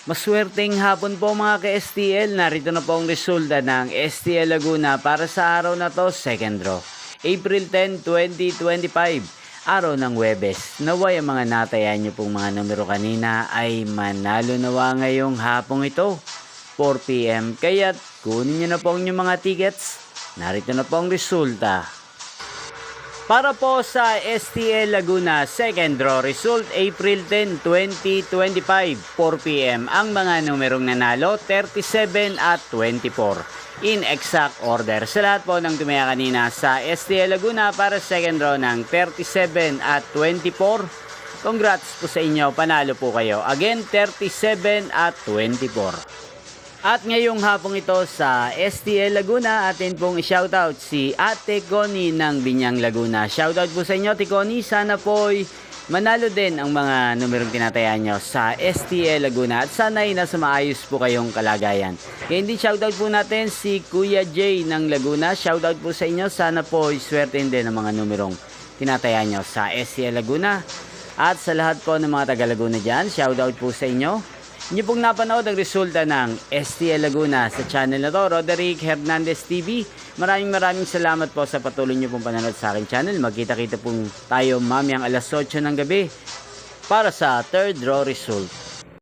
Maswerteng hapon po mga ka-STL. Narito na po ang resulta ng STL Laguna para sa araw na to, second draw. April 10, 2025, araw ng Huwebes. Naway ang mga natayan nyo pong mga numero kanina ay manalo nawa ngayong hapong ito, 4 PM. Kaya't kunin nyo na po ang inyong mga tickets. Narito na po ang resulta. Para po sa STL Laguna second draw result April 10, 2025, 4 PM ang mga numerong nanalo 37 at 24 in exact order. Sa lahat po ng tumaya kanina sa STL Laguna para second draw ng 37 at 24, congrats po sa inyo, panalo po kayo. Again, 37 at 24. At ngayong hapong ito sa STL Laguna, atin pong i-shoutout si Ate Connie ng Binyang Laguna. Shoutout po sa inyo, Ate Connie. Sana po'y manalo din ang mga numerong tinatayaan nyo sa STL Laguna. At sana'y nasa maayos po kayong kalagayan. Kaya hindi shoutout po natin si Kuya J ng Laguna. Shoutout po sa inyo. Sana po'y swertein din ang mga numerong tinatayaan nyo sa STL Laguna. At sa lahat po ng mga taga Laguna dyan, shoutout po sa inyo. Inyo pong napanood ang resulta ng STL Laguna sa channel na to, Roderick Hernandez TV. Maraming salamat po sa patuloy nyo pong panonood sa aking channel. Magkita-kita pong tayo mamayang alas 8 ng gabi para sa third draw result.